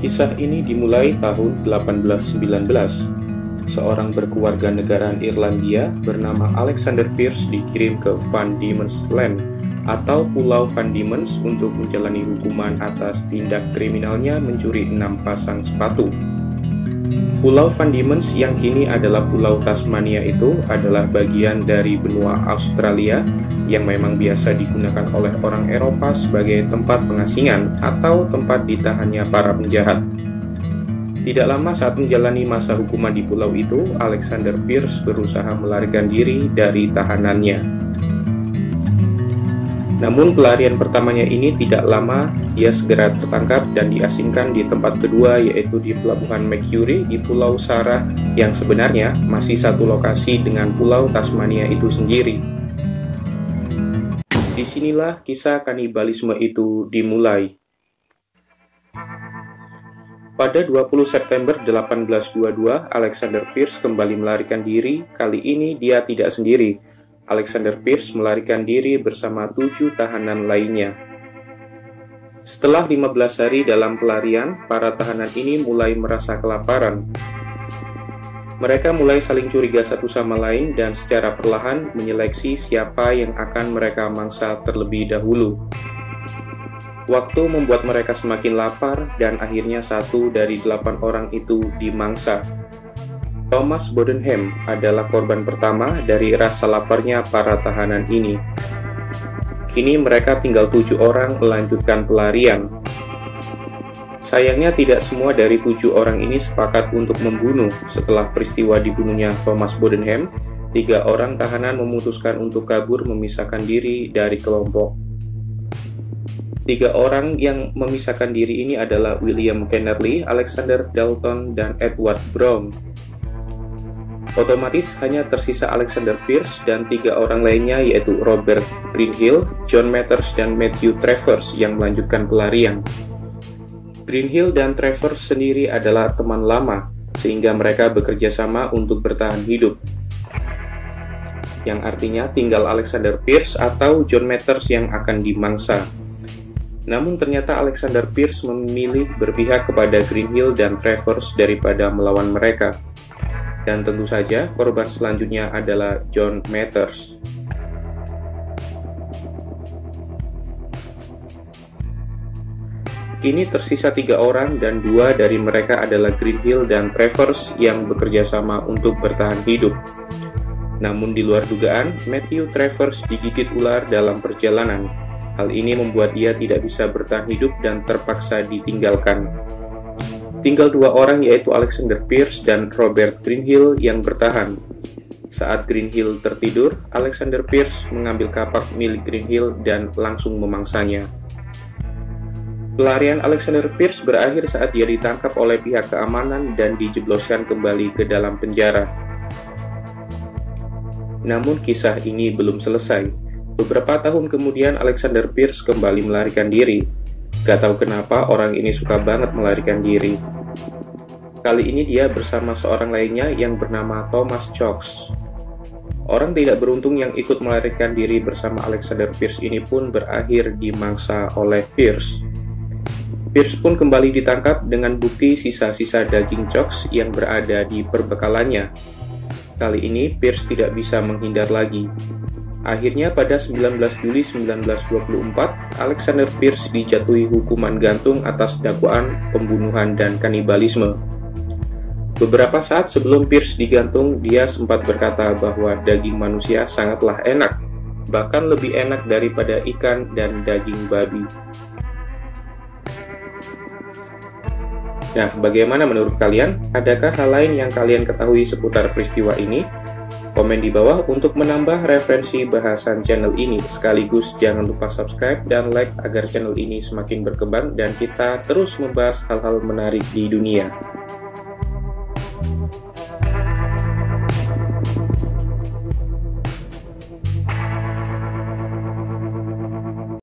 Kisah ini dimulai tahun 1819. Seorang berkeluarga negaraan Irlandia bernama Alexander Pierce dikirim ke Van Diemen's Land atau Pulau Van Diemen's untuk menjalani hukuman atas tindak kriminalnya mencuri 6 pasang sepatu. Pulau Van Diemen's yang kini adalah Pulau Tasmania itu adalah bagian dari benua Australia yang memang biasa digunakan oleh orang Eropa sebagai tempat pengasingan atau tempat ditahannya para penjahat. Tidak lama saat menjalani masa hukuman di pulau itu, Alexander Pierce berusaha melarikan diri dari tahanannya. Namun pelarian pertamanya ini tidak lama, ia segera tertangkap dan diasingkan di tempat kedua, yaitu di Pelabuhan Mercury di Pulau Sarah yang sebenarnya masih satu lokasi dengan Pulau Tasmania itu sendiri. Disinilah kisah kanibalisme itu dimulai. Pada 20 September 1822, Alexander Pierce kembali melarikan diri. Kali ini dia tidak sendiri. Alexander Pierce melarikan diri bersama 7 tahanan lainnya. Setelah 15 hari dalam pelarian, para tahanan ini mulai merasa kelaparan. Mereka mulai saling curiga satu sama lain dan secara perlahan menyeleksi siapa yang akan mereka mangsa terlebih dahulu. Waktu membuat mereka semakin lapar dan akhirnya 1 dari 8 orang itu dimangsa. Thomas Bodenham adalah korban pertama dari rasa laparnya para tahanan ini. Kini mereka tinggal 7 orang melanjutkan pelarian. Sayangnya tidak semua dari 7 orang ini sepakat untuk membunuh. Setelah peristiwa dibunuhnya Thomas Bodenham, 3 orang tahanan memutuskan untuk kabur memisahkan diri dari kelompok. 3 orang yang memisahkan diri ini adalah William Kennerley, Alexander Dalton, dan Edward Brown. Otomatis hanya tersisa Alexander Pierce dan 3 orang lainnya, yaitu Robert Greenhill, John Mathers, dan Matthew Travers yang melanjutkan pelarian. Greenhill dan Travers sendiri adalah teman lama, sehingga mereka bekerja sama untuk bertahan hidup. Yang artinya tinggal Alexander Pierce atau John Mathers yang akan dimangsa. Namun ternyata Alexander Pierce memilih berpihak kepada Greenhill dan Travers daripada melawan mereka. Dan tentu saja korban selanjutnya adalah John Mathers. Kini tersisa 3 orang dan 2 dari mereka adalah Greenhill dan Travers yang bekerja sama untuk bertahan hidup. Namun di luar dugaan, Matthew Travers digigit ular dalam perjalanan. Hal ini membuat dia tidak bisa bertahan hidup dan terpaksa ditinggalkan. Tinggal 2 orang, yaitu Alexander Pierce dan Robert Greenhill yang bertahan. Saat Greenhill tertidur, Alexander Pierce mengambil kapak milik Greenhill dan langsung memangsanya. Pelarian Alexander Pierce berakhir saat dia ditangkap oleh pihak keamanan dan dijebloskan kembali ke dalam penjara. Namun kisah ini belum selesai. Beberapa tahun kemudian Alexander Pierce kembali melarikan diri. Gak tahu kenapa orang ini suka banget melarikan diri. Kali ini dia bersama seorang lainnya yang bernama Thomas Cox. Orang tidak beruntung yang ikut melarikan diri bersama Alexander Pierce ini pun berakhir dimangsa oleh Pierce. Pierce pun kembali ditangkap dengan bukti sisa-sisa daging Cox yang berada di perbekalannya. Kali ini Pierce tidak bisa menghindar lagi. Akhirnya pada 19 Juli 1924, Alexander Pierce dijatuhi hukuman gantung atas dakwaan pembunuhan dan kanibalisme. Beberapa saat sebelum Pierce digantung, dia sempat berkata bahwa daging manusia sangatlah enak, bahkan lebih enak daripada ikan dan daging babi. Nah, bagaimana menurut kalian? Adakah hal lain yang kalian ketahui seputar peristiwa ini? Komen di bawah untuk menambah referensi bahasan channel ini. Sekaligus jangan lupa subscribe dan like agar channel ini semakin berkembang dan kita terus membahas hal-hal menarik di dunia.